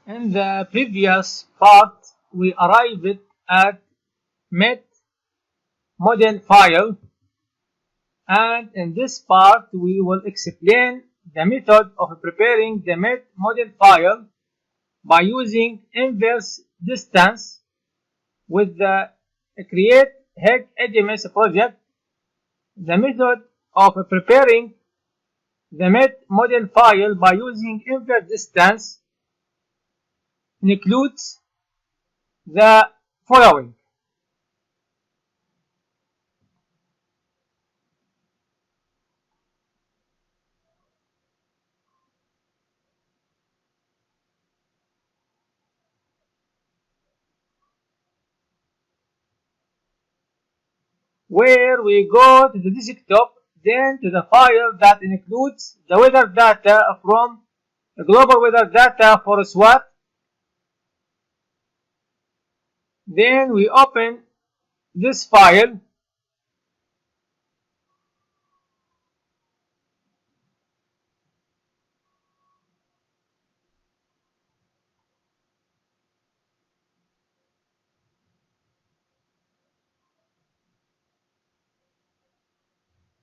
In the previous part, we arrived at met model file, and in this part we will explain the method of preparing the met model file by using inverse distance with the create HEC HMS project. The method of preparing the met model file by using inverse distance includes the following. Where we go to the desktop, then to the file that includes the weather data from the global weather data for SWAT. Then we open this file.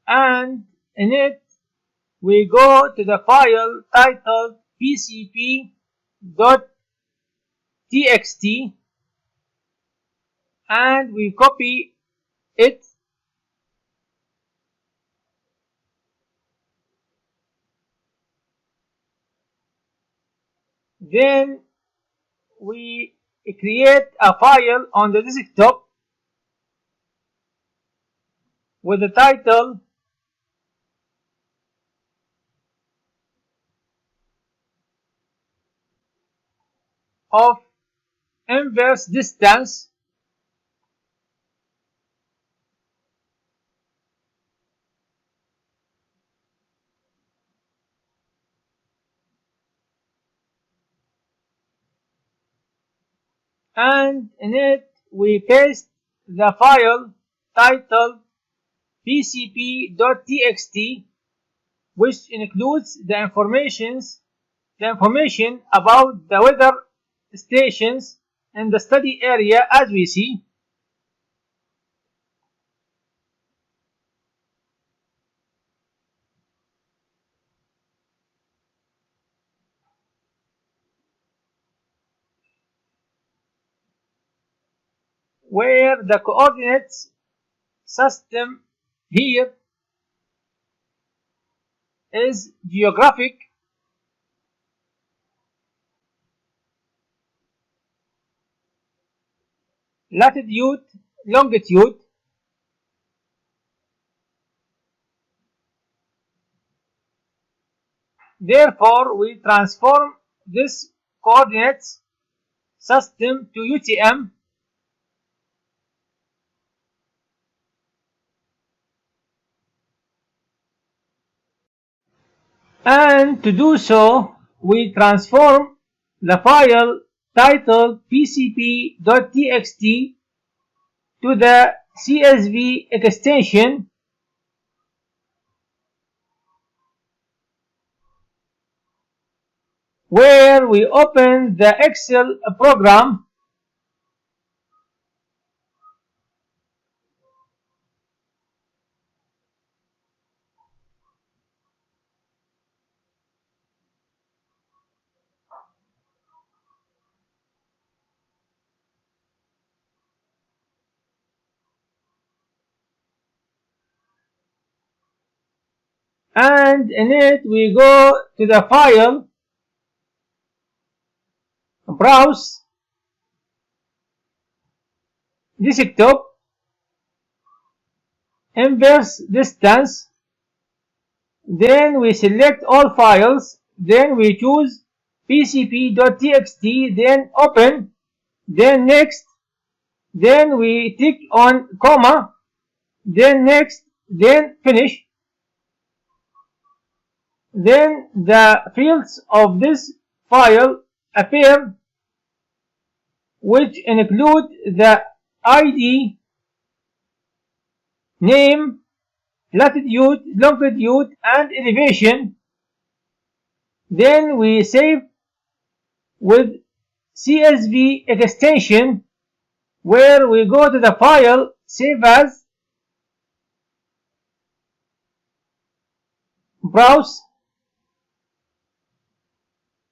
And in it, we go to the file titled pcp.txt and we copy it. Then we create a file on the desktop with the title of inverse distance and in it we paste the file titled pcp.txt, which includes the information about the weather stations in the study area as we see. Where the coordinates system here is geographic, latitude, longitude, therefore we transform this coordinates system to UTM and to do so we transform the file titled pcp.txt to the CSV extension where we open the Excel program and in it we go to the file, browse, desktop, inverse distance, then we select all files, then we choose pcp.txt, then open, then next, then we tick on comma, then next, then finish. Then the fields of this file appear, which include the ID, name, latitude, longitude, and elevation. Then we save with CSV extension, where we go to the file, save as, browse,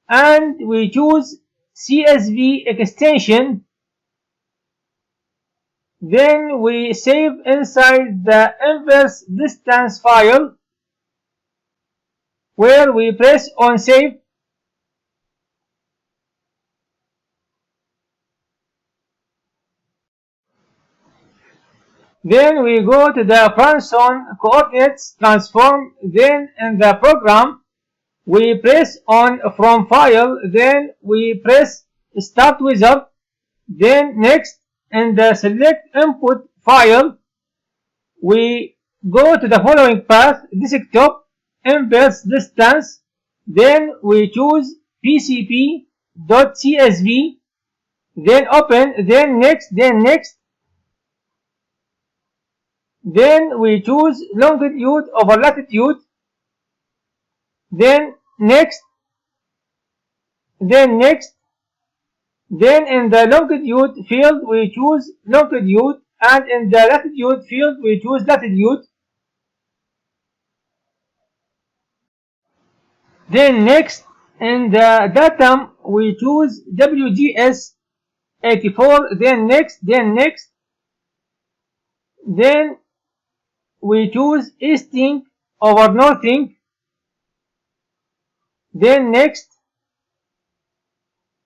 and we choose CSV extension. Then we save inside the inverse distance file, where we press on save. Then we go to the Franson coordinates transform. Then in the program, we press on from file. Then we press start wizard. Then next, in the select input file, we go to the following path: desktop, inverse distance. Then we choose pcp.csv. Then open. Then next. Then next. Then we choose longitude over latitude. Then next. Then next. Then in the longitude field we choose longitude, and in the latitude field we choose latitude. Then next, in the datum we choose WGS 84. Then next. Then next. Then we choose easting over northing. Then next,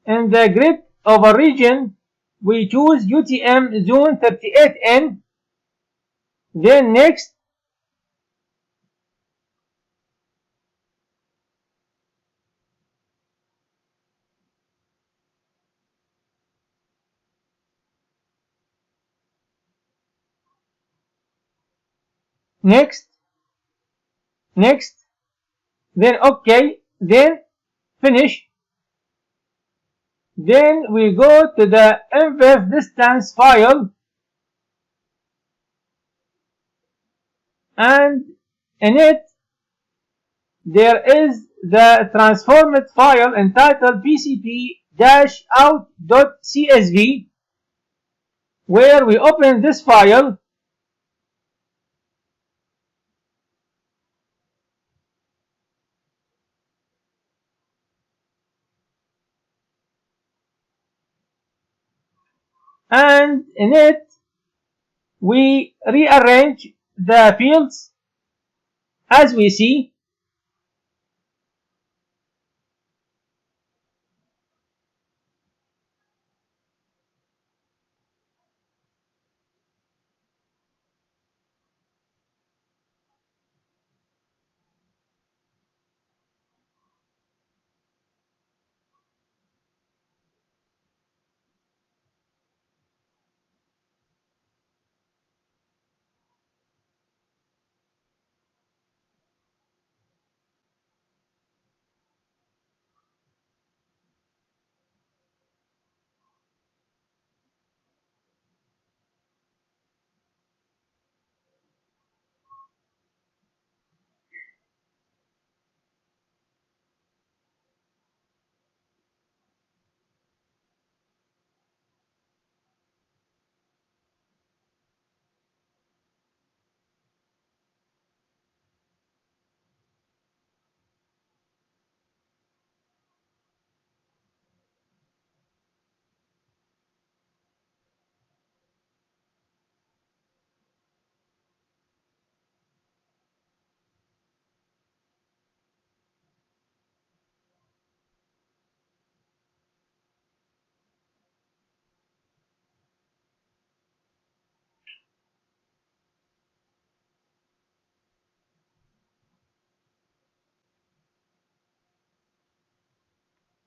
in the grid over region we choose UTM zone 38N. Then next. Next. Next. Then OK. Then finish. Then we go to the inverse distance file, and in it there is the transformed file entitled pcp-out.csv, where we open this file. And in it, we rearrange the fields as we see.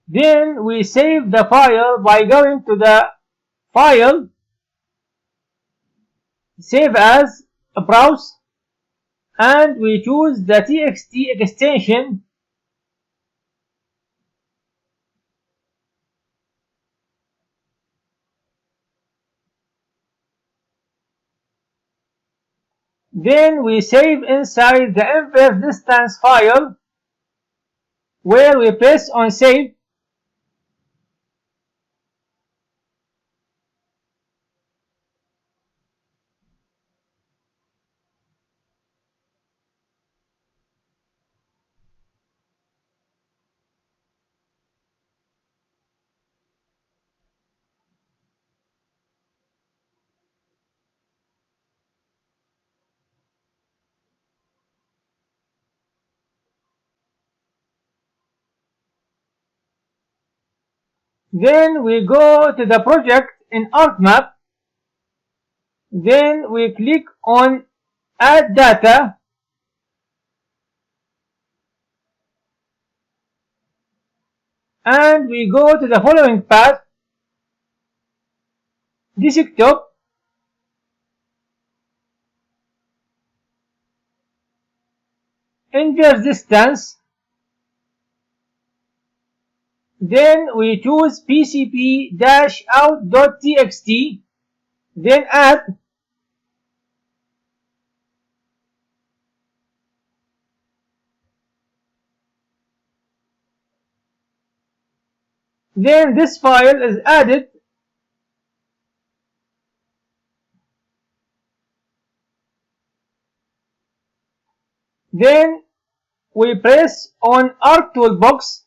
Then we save the file by going to the file, save as, browse, and we choose the txt extension. Then we save inside the inverse distance file, where we press on save. Then we go to the project in ArcMap. Then we click on Add Data. And we go to the following path: desktop, inverse distance. Then we choose pcp-out.txt. Then add. Then this file is added. Then we press on ArcToolbox.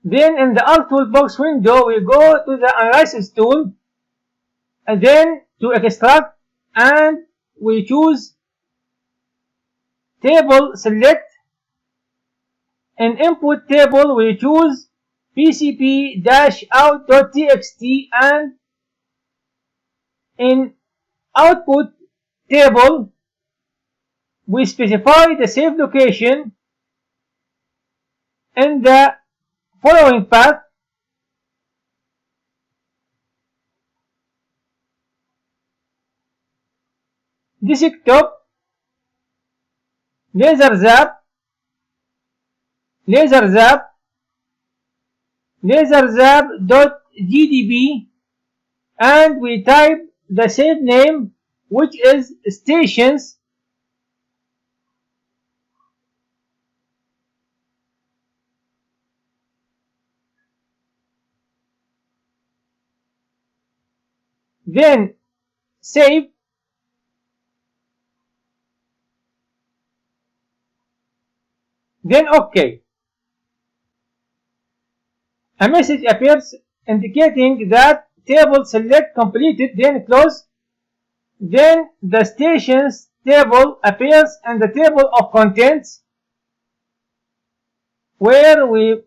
Then in the ArcToolbox window, we go to the Analysis tool, and then to Extract, and we choose Table Select. In Input Table, we choose pcp-out.txt, and in Output Table, we specify the save location in the following path: desktop, LaserZap, LaserZap.gdb, and we type the save name, which is stations. Then save. Then OK. A message appears indicating that table select completed. Then close. Then the stations table appears in the table of contents, where we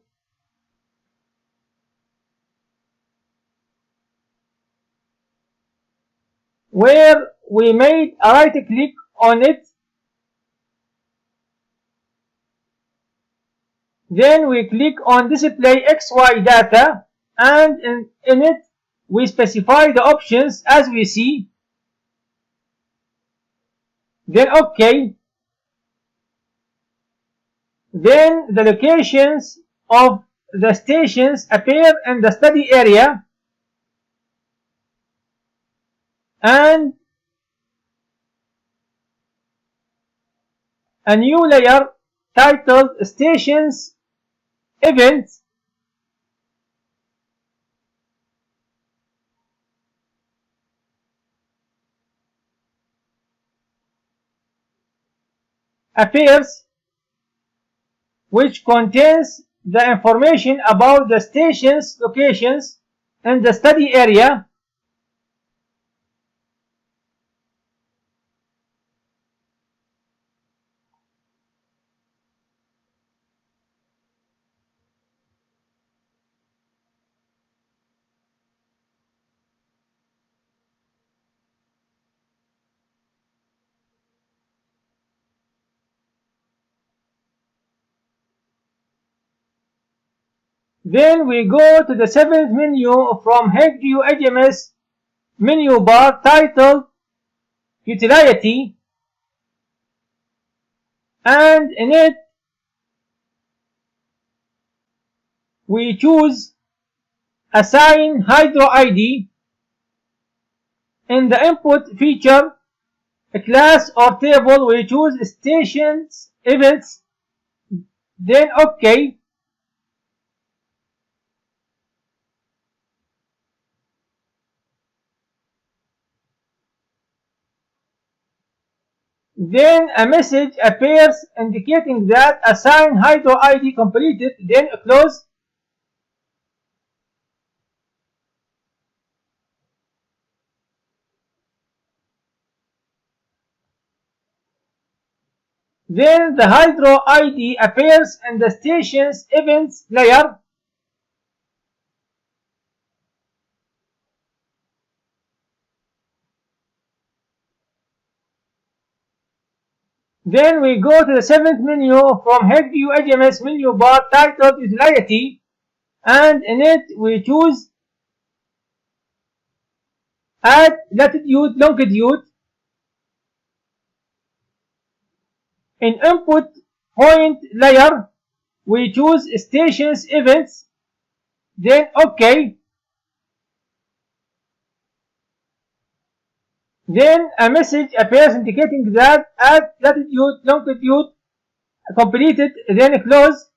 made a right click on it. Then we click on Display XY Data, and in it we specify the options as we see. Then OK. Then the locations of the stations appear in the study area, and a new layer titled Stations Events appears, which contains the information about the station's locations in the study area. Then we go to the 7th menu from HackView HMS menu bar titled Utility, and in it we choose assign hydro ID in the input feature class or table. We choose stations events, then OK. Then a message appears indicating that assign hydro ID completed, then close. Then the hydro ID appears in the station's events layer. Then we go to the 7th menu from Head View HMS menu bar titled Utility, and in it we choose Add Latitude Longitude. In Input Point layer, we choose Stations Events, then OK. Then a message appears indicating that Add Latitude Longitude completed, then close.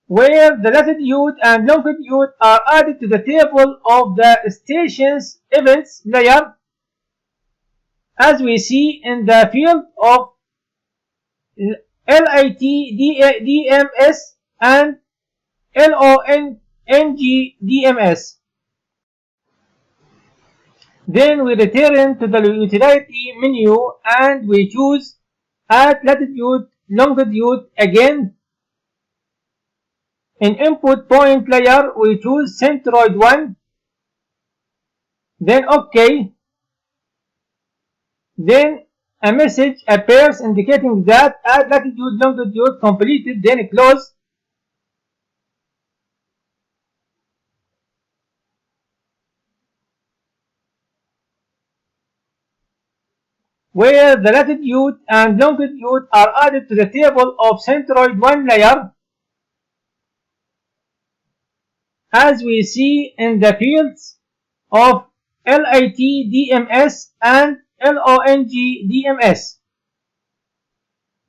Where the latitude and longitude are added to the table of the station's events layer, as we see in the field of LIT DMS and LONG DMS. Then we return to the utility menu and we choose Add Latitude Longitude again. In Input Point layer, we choose Centroid 1, then OK. Then a message appears indicating that Add Latitude Longitude completed, then close. Where the latitude and longitude are added to the table of Centroid 1 layer, as we see in the fields of LIT DMS and LONG DMS.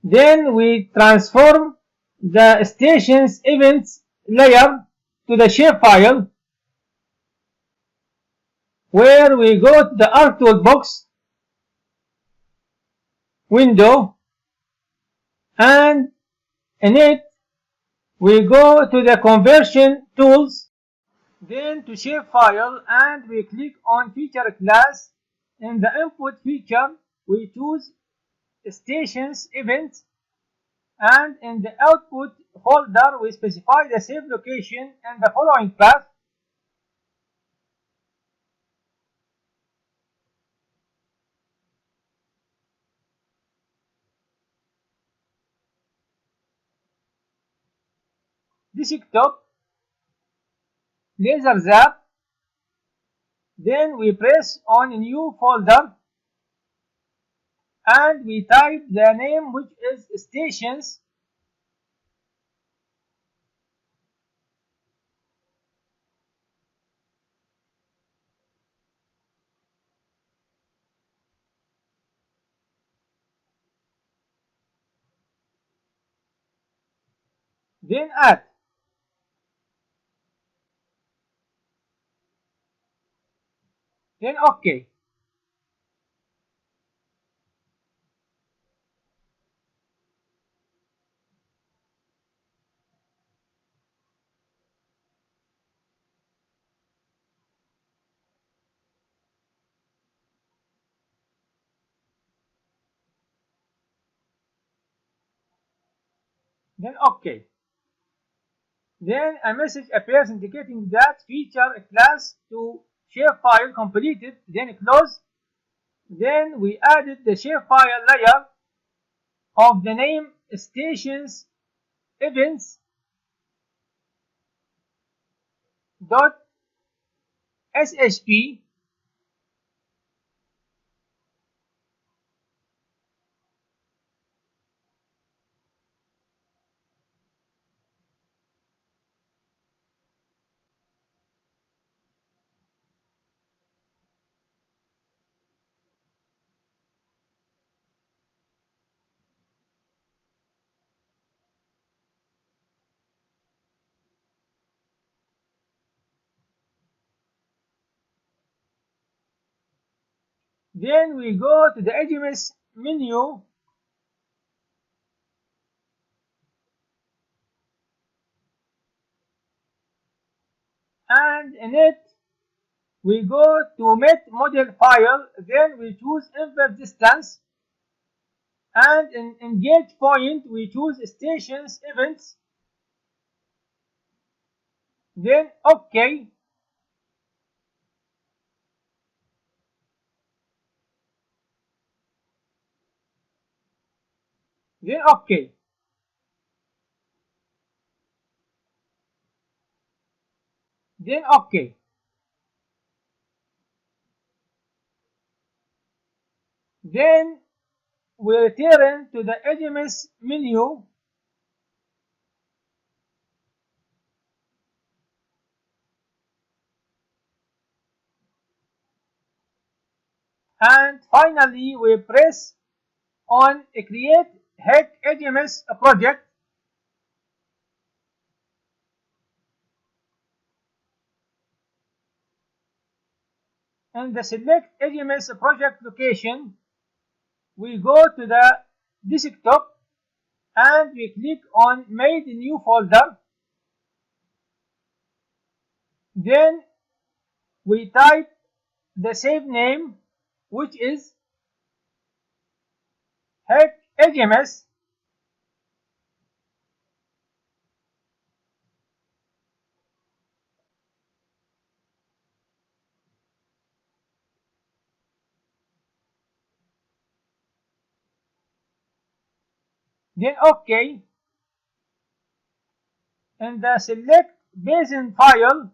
Then we transform the station's events layer to the shapefile, where we go to the ArcToolbox window, and in it we go to the conversion tools, then to shapefile, and we click on feature class. In the input feature we choose stations event, and in the output folder we specify the save location and the following path. Desktop, laser zap, then we press on new folder and we type the name, which is stations, then add, then OK. Then OK. Then a message appears indicating that feature class to shapefile completed, then close. Then we added the shapefile layer of the name stations events dot SHP, Then we go to the HMS menu and in it we go to met model file, then we choose inverse distance, and in engage point we choose stations events, then OK, then OK, then OK. Then we return to the HMS menu and finally we press on create HEC HMS project. In the select HMS project location, we go to the desktop and we click on made new folder. Then we type the save name, which is HEC HMS. Then OK. In the select basin file,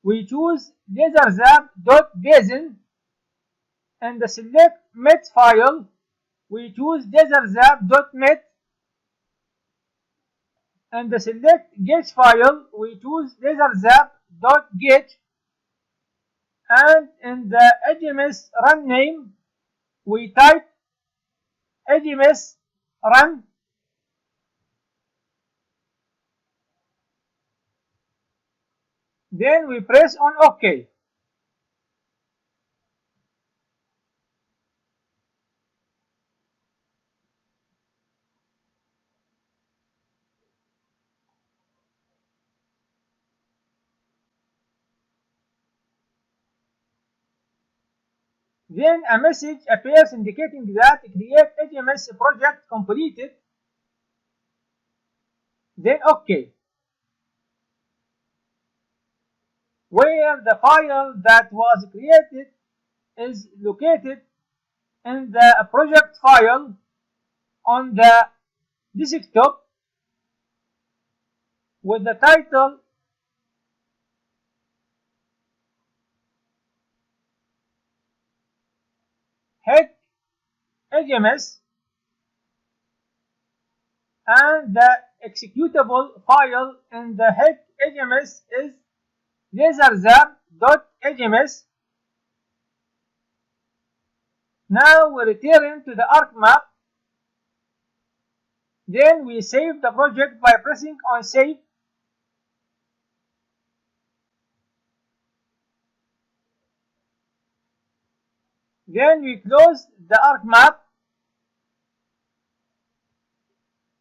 we choose laserzap.basin. In the select met file, we choose laserzap.met. In the select gauge file, we choose laserzap.gauge. And in the HMS run name, we type HMS run. Then we press on OK. Then a message appears indicating that create HMS project completed. Then OK. Where the file that was created is located in the project file on the desktop with the title HEC HMS and the executable file in the HEC HMS is laserzap.hms. Now we return to the ArcMap. Then we save the project by pressing on save. Then we close the ArcMap.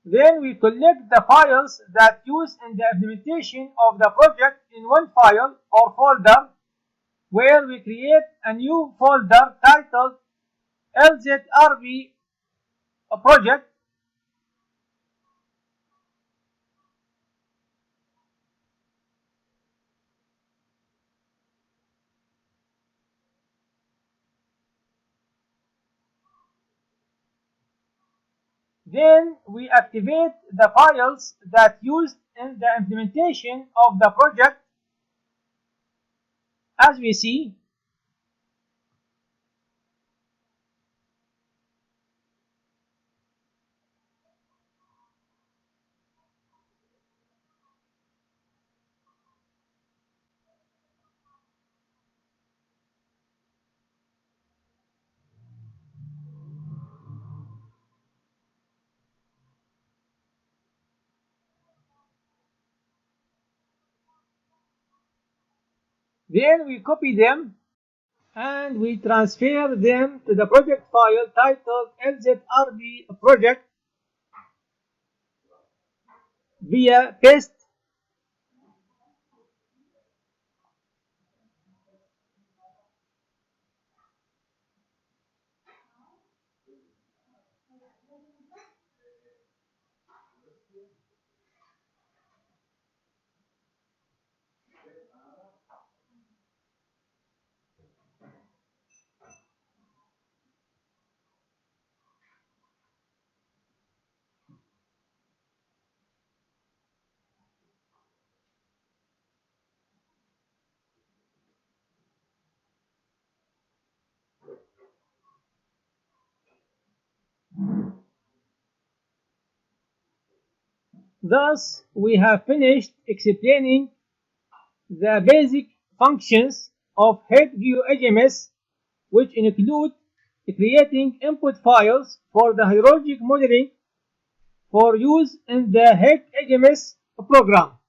Then we collect the files that used in the implementation of the project in one file or folder, where we create a new folder titled LZRB project. Then we activate the files that used in the implementation of the project. As we see, then we copy them and we transfer them to the project file titled LZRB project via paste. Thus, we have finished explaining the basic functions of HEAD GeoHMS, which include creating input files for the hydrologic modeling for use in the HEAD HMS program.